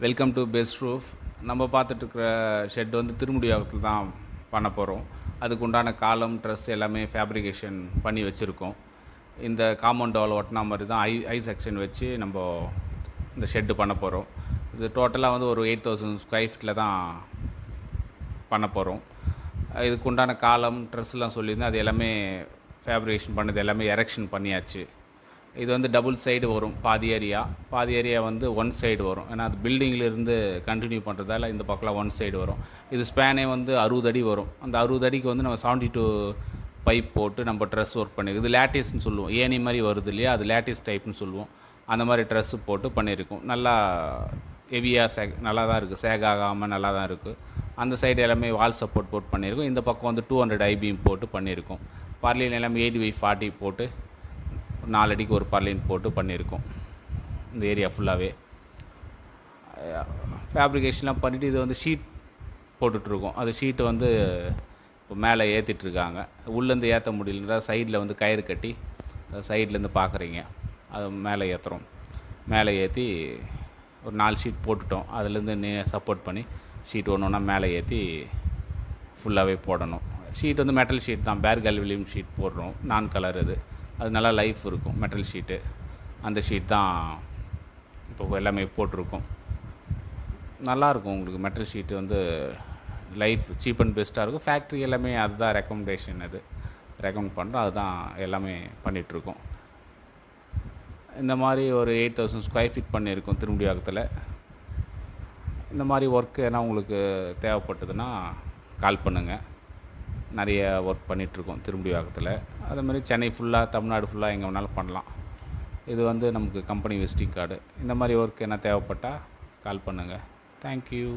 Welcome to best roof. நம்ம பார்த்துட்ருக்கிற shed வந்து திருமுடியாகத்தில் தான் பண்ண போகிறோம். அதுக்கு உண்டான காலம், ட்ரெஸ் எல்லாமே ஃபேப்ரிகேஷன் பண்ணி வச்சுருக்கோம். இந்த காம்பவுண்ட் வால் ஒட்டினா மாதிரி தான் ஐ செக்ஷன் வச்சு நம்ம இந்த ஷெட்டு பண்ண போகிறோம். இது டோட்டலாக வந்து ஒரு 8000 ஸ்கொயர் ஃபீட்டில் தான் பண்ண போகிறோம். இதுக்கு உண்டான காலம், ட்ரெஸ்லாம் சொல்லியிருந்தேன். அது எல்லாமே ஃபேப்ரிகேஷன் பண்ணது எல்லாமே எரெக்ஷன் பண்ணியாச்சு. இது வந்து டபுள் சைடு வரும். பாதி ஏரியா வந்து ஒன் சைடு வரும். ஏன்னா அது பில்டிங்கிலிருந்து கண்டினியூ பண்ணுறதால இந்த பக்கம்லாம் ஒன் சைடு வரும். இது ஸ்பேனே வந்து 60 அடி வரும். அந்த 60 அடிக்கு வந்து நம்ம 72 பைப் போட்டு நம்ம ட்ரெஸ் ஒர்க் பண்ணியிருக்கோம். இது லேட்டிஸ்ன்னு சொல்லுவோம். ஏணி மாதிரி வருது இல்லையா, அது லேட்டிஸ் டைப்னு சொல்லுவோம். அந்த மாதிரி ட்ரெஸ்ஸு போட்டு பண்ணியிருக்கோம். நல்லா ஹெவியாக நல்லா தான் இருக்குது, சேகாகாமல் நல்லா தான் இருக்குது. அந்த சைடு எல்லாமே வால் சப்போர்ட் போட்டு பண்ணியிருக்கோம். இந்த பக்கம் வந்து 200 ஐபிஎம் போட்டு பண்ணியிருக்கோம். பர்லின் எல்லாமே 8x40 போட்டு 4 அடிக்கு ஒரு பர்லின் போட்டு பண்ணியிருக்கோம். இந்த ஏரியா ஃபுல்லாகவே ஃபேப்ரிகேஷன்லாம் பண்ணிவிட்டு இது வந்து ஷீட் போட்டுட்ருக்கோம். அது ஷீட்டு வந்து இப்போ மேலே ஏற்றிட்டுருக்காங்க. உள்ளேருந்து ஏற்ற முடியலன்றா சைடில் வந்து கயிறு கட்டி சைட்லேருந்து பார்க்குறீங்க, அது மேலே ஏற்றுறோம். மேலே ஏற்றி ஒரு 4 ஷீட் போட்டுட்டோம். அதுலேருந்து சப்போர்ட் பண்ணி ஷீட் ஒன்று ஒன்றா மேலே ஏற்றி ஃபுல்லாகவே போடணும். ஷீட் வந்து மெட்டல் ஷீட் தான், பேர் அலுமினியம் ஷீட் போடுறோம். நான் கலர் அது நல்லா லைஃப் இருக்கும். மெட்டல் ஷீட்டு அந்த ஷீட் தான் இப்போ எல்லாமே போட்டிருக்கோம். நல்லாயிருக்கும். உங்களுக்கு மெட்டல் ஷீட்டு வந்து லைஃப் சீப் அண்ட் பெஸ்ட்டாக இருக்கும். ஃபேக்ட்ரி எல்லாமே அதுதான் ரெக்கமெண்டேஷன், ரெக்கமெண்ட் பண்ணுறோம். அதுதான் எல்லாமே பண்ணிகிட்ருக்கோம். இந்த மாதிரி ஒரு 8000 ஸ்கொயர் ஃபீட் பண்ணியிருக்கோம் திருமுடியாகத்தில். இந்த மாதிரி ஒர்க்கு ஏன்னா உங்களுக்கு தேவைப்பட்டதுன்னா கால் பண்ணுங்கள். நிறைய ஒர்க் பண்ணிகிட்ருக்கோம் திருமுடியாகத்தில். அது மாதிரி சென்னை ஃபுல்லாக, தமிழ்நாடு ஃபுல்லாக எங்கே வேணாலும் பண்ணலாம். இது வந்து நமக்கு கம்பெனி விசிட்டிங் கார்டு. இந்த மாதிரி ஒர்க் என்ன தேவைப்பட்டால் கால் பண்ணுங்கள். தேங்க்யூ.